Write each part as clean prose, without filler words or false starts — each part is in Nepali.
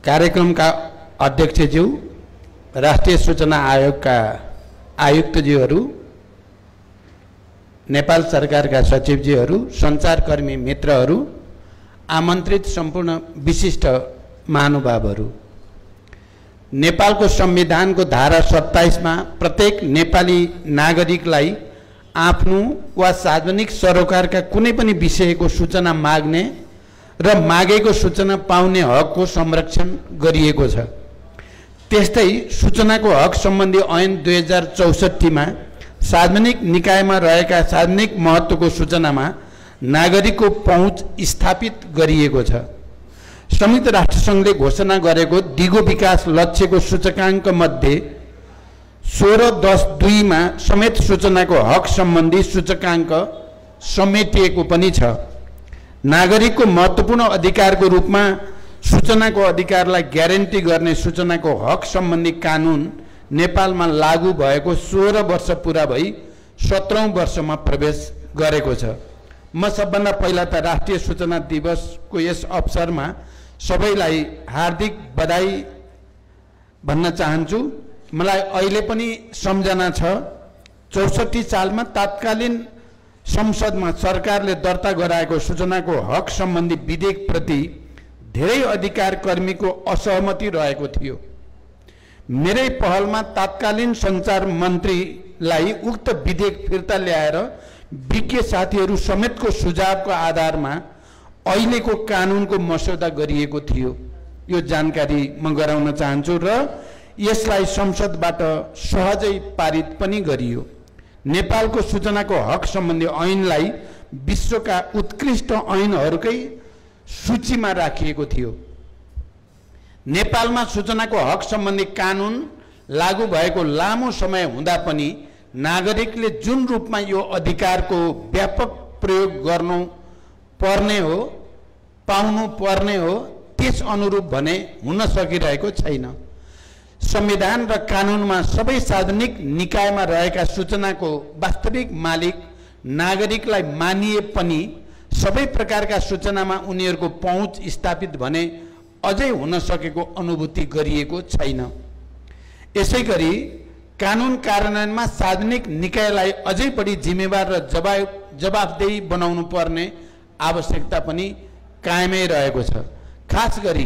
कार्यक्रमका अध्यक्षज्यू, राष्ट्रिय सूचना आयोगका आयुक्तज्यूहरू, नेपाल सरकारका सचिवज्यूहरू, सञ्चारकर्मी मित्रहरू, आमन्त्रित सम्पूर्ण विशिष्ट महानुभावहरू, नेपालको संविधानको धारा 27 मा प्रत्येक नेपाली नागरिकलाई आफ्नो वा सार्वजनिक सरोकारका कुनै पनि विषयको सूचना माग्ने र मागेको सूचना पाउने हकको संरक्षण गरिएको छ। त्यस्तै सूचनाको हक सम्बन्धी ऐन 2064 मा सार्वजनिक निकायमा रहेका सार्वजनिक महत्त्वको सूचनामा नागरिकको पहुँच स्थापित गरिएको छ। संयुक्त राष्ट्रसङ्घले घोषणा गरेको दिगो विकास लक्ष्यको सूचकाङ्क मध्ये 16.10.2 मा समेत सूचनाको हक सम्बन्धी सूचकाङ्क समेटिएको पनि छ। नागरिकको महत्त्वपूर्ण अधिकारको रूपमा सूचनाको अधिकारलाई ग्यारेन्टी गर्ने सूचनाको हक सम्बन्धी कानुन नेपालमा लागू भएको 16 वर्ष पुरा भई 17औं वर्षमा प्रवेश गरेको छ। म सबभन्दा पहिला त राष्ट्रिय सूचना दिवसको यस अवसरमा सबैलाई हार्दिक बधाई भन्न चाहन्छु। मलाई अहिले पनि सम्झना छ 64 सालमा तत्कालीन संसदमा सरकारले दर्ता गराएको सूचनाको हक सम्बन्धी विधेयकप्रति धेरै अधिकार कर्मीको असहमति रहेको थियो। मेरै पहलमा तत्कालीन सञ्चार मन्त्रीलाई उक्त विधेयक फिर्ता ल्याएर विज्ञ साथीहरू समेतको सुझावको आधारमा अहिलेको कानुनको मस्यौदा गरिएको थियो। यो जानकारी म गराउन चाहन्छु र यसलाई संसदबाट सहजै पारित पनि गरियो। नेपालको सूचनाको हक सम्बन्धी ऐनलाई विश्वका उत्कृष्ट ऐनहरूकै सूचीमा राखिएको थियो। नेपालमा सूचनाको हक सम्बन्धी कानुन लागू भएको लामो समय हुँदा पनि नागरिकले जुन रूपमा यो अधिकारको व्यापक प्रयोग गर्नु पर्ने हो, पाउनु पर्ने हो, त्यस अनुरूप भने हुन सकिरहेको छैन। संविधान र कानुनमा सबै सार्वजनिक निकायमा रहेका सूचनाको वास्तविक मालिक नागरिकलाई मानिए पनि सबै प्रकारका सूचनामा उनीहरूको पहुँच स्थापित भने अझै हुन सकेको अनुभूति गरिएको छैन। यसैगरी कानुन कार्यान्वयनमा सार्वजनिक निकायलाई अझै बढी जिम्मेवार र जवाफदेही बनाउनु पर्ने आवश्यकता पनि कायमै रहेको छ। खास गरी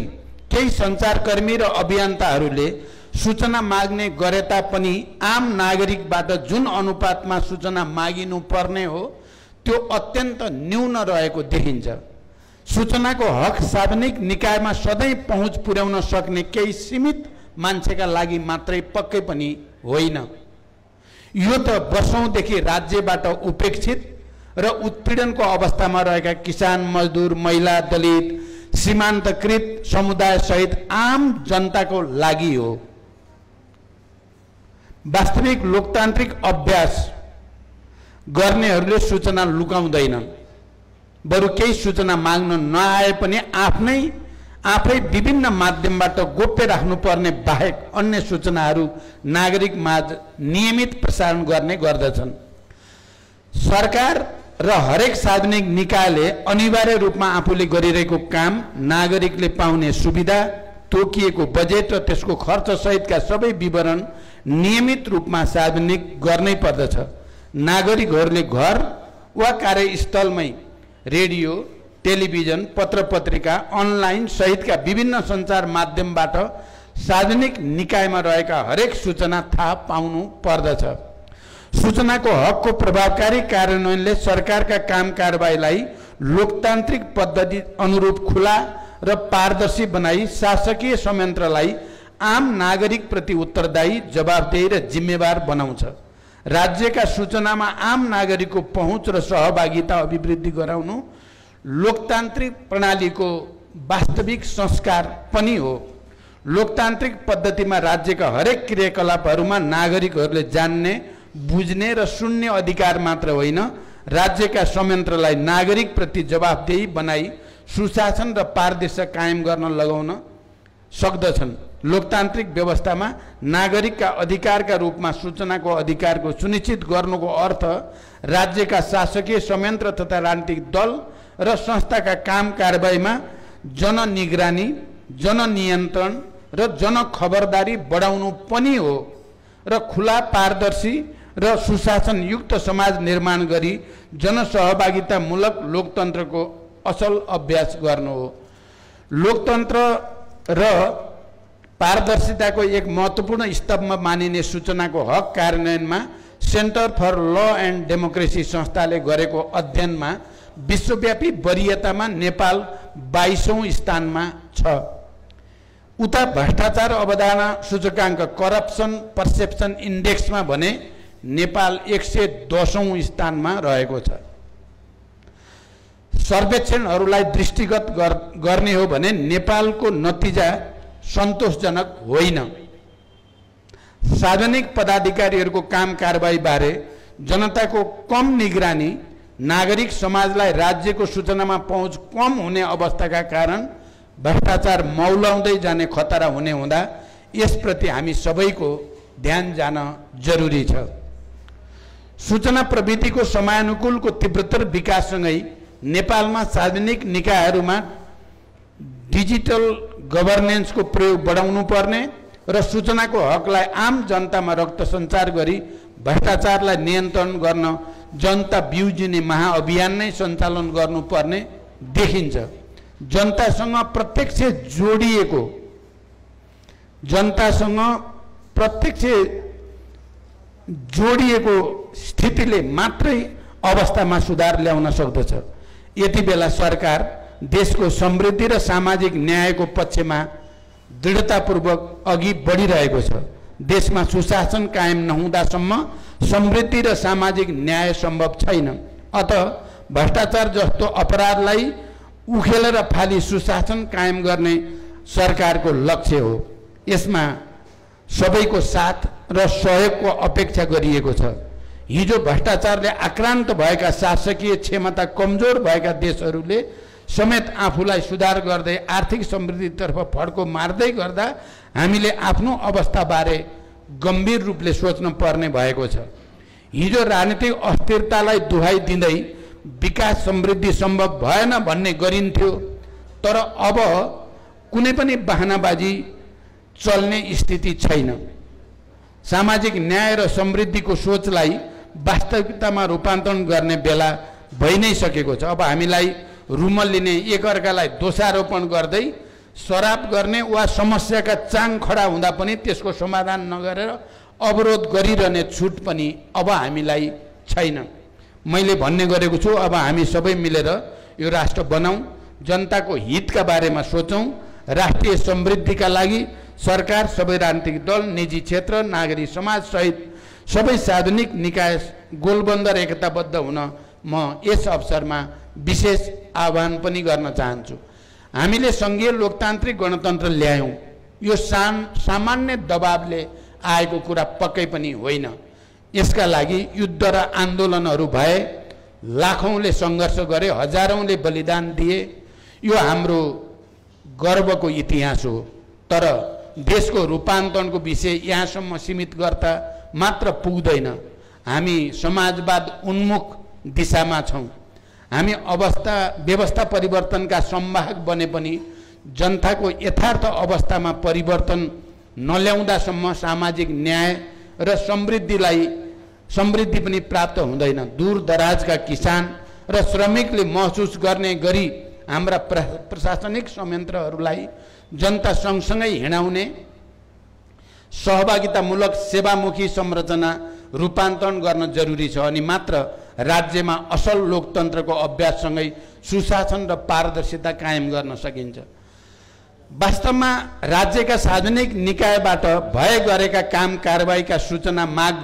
केही सञ्चारकर्मी र अभियन्ताहरूले सूचना माग्ने गरे तापनि आम नागरिकबाट जुन अनुपातमा सूचना मागिनु पर्ने हो त्यो अत्यन्त न्यून रहेको देखिन्छ। सूचनाको हक सार्वजनिक निकायमा सधैँ पहुँच पुर्याउन सक्ने केही सीमित मान्छेका लागि मात्रै पक्कै पनि होइन। यो त वर्षौंदेखि राज्यबाट उपेक्षित र उत्पीडनको अवस्थामा रहेका किसान, मजदुर, महिला, दलित, सीमान्तकृत समुदाय सहित आम जनताको लागि हो। वास्तविक लोकतान्त्रिक अभ्यास गर्नेहरूले सूचना लुकाउँदैनन्, बरु केही सूचना माग्न नआए पनि आफै विभिन्न माध्यमबाट गोप्य राख्नुपर्ने बाहेक अन्य सूचनाहरू नागरिक माझ नियमित प्रसारण गर्ने गर्दछन्। सरकार र हरेक सार्वजनिक निकायले अनिवार्य रूपमा आफूले गरिरहेको काम, नागरिकले पाउने सुविधा, तोकिएको बजेट र त्यसको खर्च सहितका सबै विवरण नियमित रूपमा सार्वजनिक गर्नै पर्दछ। नागरिकहरूले घर वा कार्यस्थलमै रेडियो, टेलिभिजन, पत्रपत्रिका, अनलाइन सहितका विभिन्न सञ्चार माध्यमबाट सार्वजनिक निकायमा रहेका हरेक सूचना थाहा पाउनु पर्दछ। सूचनाको हकको प्रभावकारी कार्यान्वयनले सरकारका काम कारबाहीलाई लोकतान्त्रिक पद्धति अनुरूप खुला र पारदर्शी बनाई शासकीय संयन्त्रलाई आम नागरिक प्रति उत्तरदायी, जवाफदेही र जिम्मेवार बनाउँछ। राज्यका सूचनामा आम नागरिकको पहुँच र सहभागिता अभिवृद्धि गराउनु लोकतान्त्रिक प्रणालीको वास्तविक संस्कार पनि हो। लोकतान्त्रिक पद्धतिमा राज्यका हरेक क्रियाकलापहरूमा नागरिकहरूले जान्ने, बुझ्ने र सुन्ने अधिकार मात्र होइन, राज्यका संयन्त्रलाई नागरिक प्रति जवाफदेही बनाई सुशासन र पारदर्शिता कायम गर्न लगाउन सक्दछन्। लोकतान्त्रिक व्यवस्थामा नागरिकका अधिकारका रूपमा सूचनाको अधिकारको सुनिश्चित गर्नुको अर्थ राज्यका शासकीय संयन्त्र तथा राजनीतिक दल र संस्थाका काम कारबाहीमा जननिगरानी जननियन्त्रण र जनखबरदारी बढाउनु पनि हो र खुला पारदर्शी र सुशासन युक्त समाज निर्माण गरी जनसहभागितामूलक लोकतन्त्रको असल अभ्यास गर्नु हो। लोकतन्त्र र पारदर्शिताको एक महत्त्वपूर्ण स्तम्भ मानिने सूचनाको हक कार्यान्वयनमा centre for law and democracy संस्थाले गरेको अध्ययनमा विश्वव्यापी वरीयतामा नेपाल 22औं स्थानमा छ। उता भ्रष्टाचार अवधारणा सूचकाङ्क करप्सन पर्सेप्सन इन्डेक्समा भने नेपाल 110औं स्थानमा रहेको छ। सर्वेक्षणहरूलाई दृष्टिगत गर्ने हो भने नेपालको नतिजा सन्तोषजनक होइन। सार्वजनिक पदाधिकारीहरूको काम कारबाही बारे जनताको कम निगरानी, नागरिक समाजलाई राज्यको सूचनामा पहुँच कम हुने अवस्थाका कारण भ्रष्टाचार मौलाउँदै जाने खतरा हुने हुँदा यसप्रति हामी सबैको ध्यान जान जरुरी छ। सूचना प्रविधिको समयानुकूलको तीव्रतर विकाससँगै नेपालमा सार्वजनिक निकायहरूमा डिजिटल गभर्नेन्सको प्रयोग बढाउनु पर्ने र सूचनाको हकलाई आम जनतामा रक्त सञ्चार गरी भ्रष्टाचारलाई नियन्त्रण गर्न जनता ब्युजिने महाअभियान नै सञ्चालन गर्नुपर्ने देखिन्छ। जनतासँग प्रत्यक्ष जोडिएको स्थितिले मात्रै अवस्थामा सुधार ल्याउन सक्दछ। यति बेला सरकार देशको समृद्धि र सामाजिक न्यायको पक्षमा दृढतापूर्वक अघि बढिरहेको छ। देशमा सुशासन कायम नहुँदासम्म समृद्धि र सामाजिक न्याय सम्भव छैन। अत भ्रष्टाचार जस्तो अपराधलाई उखेलेर फाली सुशासन कायम गर्ने सरकारको लक्ष्य हो। यसमा सबैको साथ र सहयोगको अपेक्षा गरिएको छ। हिजो भ्रष्टाचारले आक्रान्त भएका शासकीय क्षमता कमजोर भएका देशहरूले समेत आफूलाई सुधार गर्दै आर्थिक समृद्धितर्फ फड्को मार्दै गर्दा हामीले आफ्नो अवस्थाबारे गम्भीर रूपले सोच्न पर्ने भएको छ। हिजो राजनीतिक अस्थिरतालाई दुहाई दिँदै विकास समृद्धि सम्भव भएन भन्ने गरिन्थ्यो, तर अब कुनै पनि बहानाबाजी चल्ने स्थिति छैन। सामाजिक न्याय र समृद्धिको सोचलाई वास्तविकतामा रूपान्तरण गर्ने बेला भइ नै सकेको छ। अब हामीलाई रुमल लिने, एकअर्कालाई दोषारोपण गर्दै सराप गर्ने वा समस्याका चाङ खडा हुँदा पनि त्यसको समाधान नगरेर अवरोध गरिरहने छुट पनि अब हामीलाई छैन। मैले भन्ने गरेको छु, अब हामी सबै मिलेर यो राष्ट्र बनाऊँ, जनताको हितका बारेमा सोचौँ। राष्ट्रिय समृद्धिका लागि सरकार, सबै राजनीतिक दल, निजी क्षेत्र, नागरिक समाज सहित सबै सार्वजनिक निकाय गोलबन्द र एकताबद्ध हुन म यस अवसरमा विशेष आह्वान पनि गर्न चाहन्छु। हामीले सङ्घीय लोकतान्त्रिक गणतन्त्र ल्यायौँ, यो सामान्य दबावले आएको कुरा पक्कै पनि होइन। यसका लागि युद्ध र आन्दोलनहरू भए, लाखौँले सङ्घर्ष गरे, हजारौँले बलिदान दिए। यो हाम्रो गर्वको इतिहास हो। तर देशको रूपान्तरणको विषय यहाँसम्म सीमित गर्दा मात्र पुग्दैन। हामी समाजवाद उन्मुख दिशामा छौँ। हामी व्यवस्था परिवर्तनका संवाहक बने पनि जनताको यथार्थ अवस्थामा परिवर्तन नल्याउँदासम्म सामाजिक न्याय र समृद्धि पनि प्राप्त हुँदैन। दूर दराजका किसान र श्रमिकले महसुस गर्ने गरी हाम्रा प्रशासनिक संयन्त्रहरूलाई जनता सँगसँगै हिँडाउने सहभागितामूलक सेवामुखी संरचना रूपान्तरण गर्न जरुरी छ। अनि मात्र राज्यमा असल लोकतन्त्रको अभ्याससँगै सुशासन र पारदर्शिता कायम गर्न सकिन्छ। वास्तवमा राज्यका सार्वजनिक निकायबाट भए गरेका काम कारबाहीका सूचना माग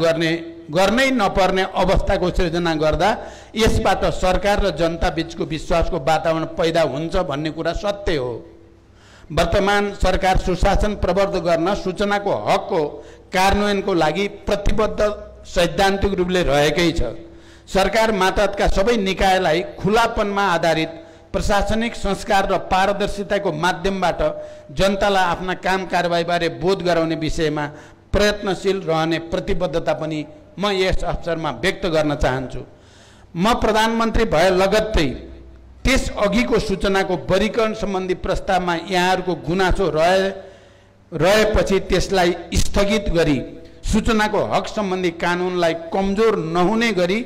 गर्नै नपर्ने अवस्थाको सृजना गर्दा यसबाट सरकार र जनता बीचको विश्वासको वातावरण पैदा हुन्छ भन्ने कुरा सत्य हो। वर्तमान सरकार सुशासन प्रवर्धन गर्न, सूचनाको हकको कार्यान्वयनको लागि प्रतिबद्ध सैद्धान्तिक रूपले रहेकै छ। सरकार मातहतका सबै निकायलाई खुलापनमा आधारित प्रशासनिक संस्कार र पारदर्शिताको माध्यमबाट जनतालाई आफ्ना काम कारबाहीबारे बोध गराउने विषयमा प्रयत्नशील रहने प्रतिबद्धता पनि म यस अवसरमा व्यक्त गर्न चाहन्छु। म प्रधानमन्त्री भए लगत्तै त्यस अघिको सूचनाको वर्गीकरण सम्बन्धी प्रस्तावमा यहाँहरूको गुनासो रहेपछि त्यसलाई स्थगित गरी सूचनाको हक सम्बन्धी कानुनलाई कमजोर नहुने गरी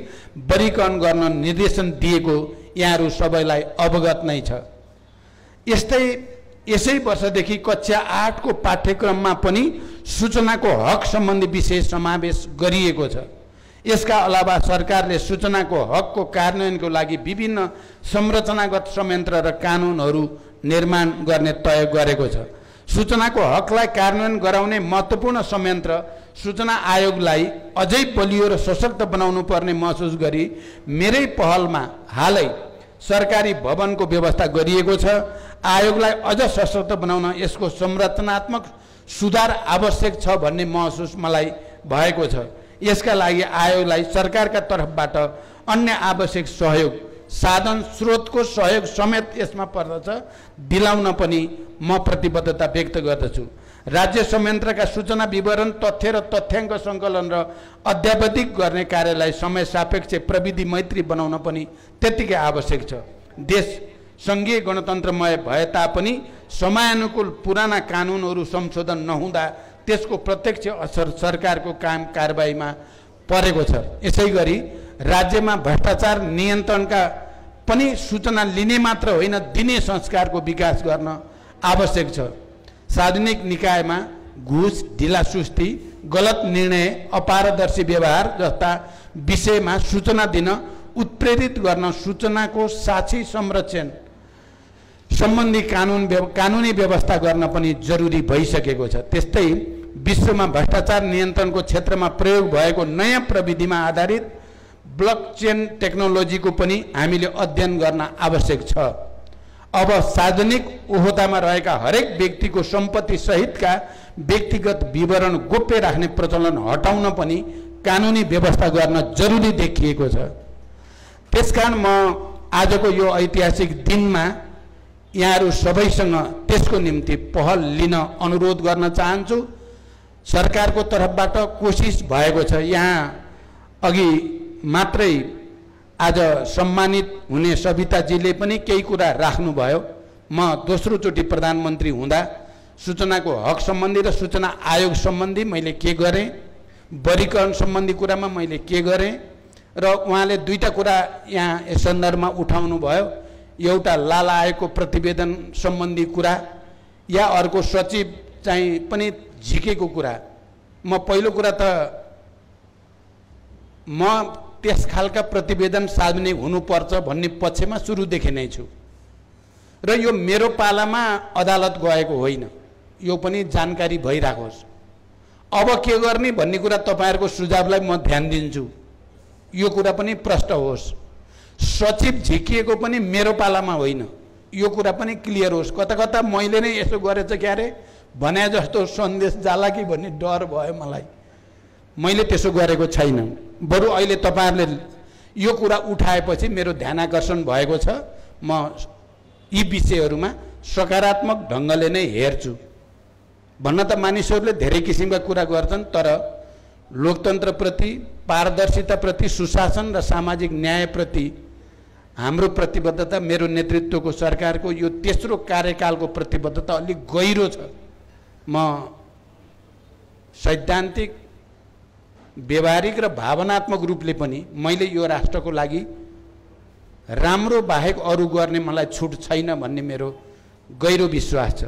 वर्गीकरण गर्न निर्देशन दिएको यहाँहरू सबैलाई अवगत नै छ। यसै वर्षदेखि कक्षा 8 को पाठ्यक्रममा पनि सूचनाको हक सम्बन्धी विषय समावेश गरिएको छ। यसका अलावा सरकारले सूचनाको हकको कार्यान्वयनको लागि विभिन्न संरचनागत संयन्त्र र कानुनहरू निर्माण गर्ने तय गरेको छ। सूचनाको हकलाई कार्यान्वयन गराउने महत्त्वपूर्ण संयन्त्र सूचना आयोगलाई अझै बलियो र सशक्त बनाउनु पर्ने महसुस गरी मेरै पहलमा हालै सरकारी भवनको व्यवस्था गरिएको छ। आयोगलाई अझ सशक्त बनाउन यसको संरचनात्मक सुधार आवश्यक छ भन्ने महसुस मलाई भएको छ। यसका लागि आयोगलाई सरकारका तर्फबाट अन्य आवश्यक सहयोग साधन स्रोतको सहयोग समेत यसमा पर्दछ दिलाउन पनि म प्रतिबद्धता व्यक्त गर्दछु। राज्य संयन्त्रका सूचना विवरण तथ्य र तथ्याङ्क सङ्कलन र अद्यावधिक गर्ने कार्यलाई समय सापेक्ष प्रविधि मैत्री बनाउन पनि त्यत्तिकै आवश्यक छ। देश सङ्घीय गणतन्त्रमय भए तापनि समयानुकूल पुराना कानुनहरू संशोधन नहुँदा त्यसको प्रत्यक्ष असर सरकारको काम कारबाहीमा परेको छ। यसैगरी राज्यमा भ्रष्टाचार नियन्त्रणका पनि सूचना लिने मात्र होइन दिने संस्कारको विकास गर्न आवश्यक छ। सार्वजनिक निकायमा घुस, ढिलासुस्ती, गलत निर्णय, अपारदर्शी व्यवहार जस्ता विषयमा सूचना दिन उत्प्रेरित गर्न सूचनाको साक्षी संरक्षण सम्बन्धी कानुनी व्यवस्था गर्न पनि जरुरी भइसकेको छ। त्यस्तै विश्वमा भ्रष्टाचार नियन्त्रणको क्षेत्रमा प्रयोग भएको नयाँ प्रविधिमा आधारित ब्लकचेन टेक्नोलोजीको पनि हामीले अध्ययन गर्न आवश्यक छ। अब सार्वजनिक ओहदामा रहेका हरेक व्यक्तिको सम्पत्ति सहितका व्यक्तिगत विवरण गोप्य राख्ने प्रचलन हटाउन पनि कानुनी व्यवस्था गर्न जरुरी देखिएको छ। त्यसकारण म आजको यो ऐतिहासिक दिनमा यहाँहरू सबैसँग त्यसको निम्ति पहल लिन अनुरोध गर्न चाहन्छु। सरकारको तर्फबाट कोसिस भएको छ। यहाँ अघि मात्रै आज सम्मानित हुने सविताजीले पनि केही कुरा राख्नुभयो। म दोस्रो चोटि प्रधानमन्त्री हुँदा सूचनाको हक सम्बन्धी र सूचना आयोग सम्बन्धी मैले के गरेँ, वर्गीकरण सम्बन्धी कुरामा मैले के गरेँ र उहाँले दुईटा कुरा यहाँ यस सन्दर्भमा उठाउनु भयो। एउटा लाल आयोगको प्रतिवेदन सम्बन्धी कुरा या अर्को सचिव चाहिँ पनि झिकेको कुरा। म पहिलो कुरा त म त्यस खालका प्रतिवेदन सार्वजनिक हुनुपर्छ भन्ने पक्षमा सुरुदेखि नै छु र यो मेरो पालामा अदालत गएको होइन, यो पनि जानकारी भइराखोस्। अब के गर्ने भन्ने कुरा तपाईहरुको सुझावलाई म ध्यान दिन्छु, यो कुरा पनि प्रष्ट होस्। सचिव झिकिएको पनि मेरो पालामा होइन, यो कुरा पनि क्लियर होस्। कता कता मैले नै यसो गरेछ क्यारे भने जस्तो सन्देश जाला कि भन्ने डर भयो मलाई। मैले त्यसो गरेको छैन। बरु अहिले तपाईहरुले यो कुरा उठाएपछि मेरो ध्यानाकर्षण भएको छ। म यी विषयहरुमा सकारात्मक ढंगले नै हेर्छु। भन्न त मानिसहरूले धेरै किसिमका कुरा गर्छन्, तर लोकतन्त्रप्रति, पारदर्शिताप्रति, सुशासन र सामाजिक न्यायप्रति हाम्रो प्रतिबद्धता, मेरो नेतृत्वको सरकारको यो तेस्रो कार्यकालको प्रतिबद्धता अलिक गहिरो छ। म सैद्धान्तिक, व्यवहारिक र भावनात्मक रूपले पनि मैले यो राष्ट्रको लागि राम्रो बाहेक अरू गर्ने मलाई छुट छैन भन्ने मेरो गहिरो विश्वास छ।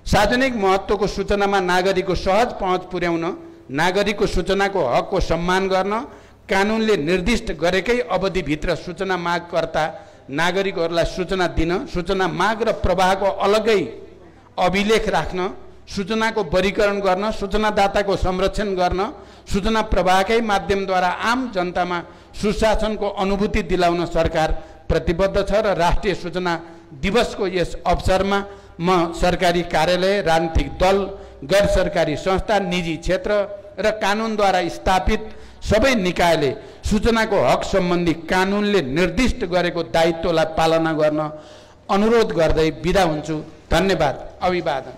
सार्वजनिक महत्त्वको सूचनामा नागरिकको सहज पहुँच पुर्याउन, नागरिकको सूचनाको हकको सम्मान गर्न, कानुनले निर्दिष्ट गरेकै अवधिभित्र सूचना मागकर्ता नागरिकहरूलाई सूचना दिन, सूचना माग र प्रवाहको अलग्गै अभिलेख राख्न, सूचनाको वर्गीकरण गर्न, सूचनादाताको संरक्षण गर्न, सूचना प्रवाहकै माध्यमद्वारा आम जनतामा सुशासनको अनुभूति दिलाउन सरकार प्रतिबद्ध छ। र राष्ट्रिय सूचना दिवसको यस अवसरमा म सरकारी कार्यालय, राजनीतिक दल, गैर सरकारी संस्था, निजी क्षेत्र र कानुनद्वारा स्थापित सबै निकायले सूचनाको हक सम्बन्धी कानुनले निर्दिष्ट गरेको दायित्वलाई पालना गर्न अनुरोध गर्दै बिदा हुन्छु। धन्यवाद। अभिवादन।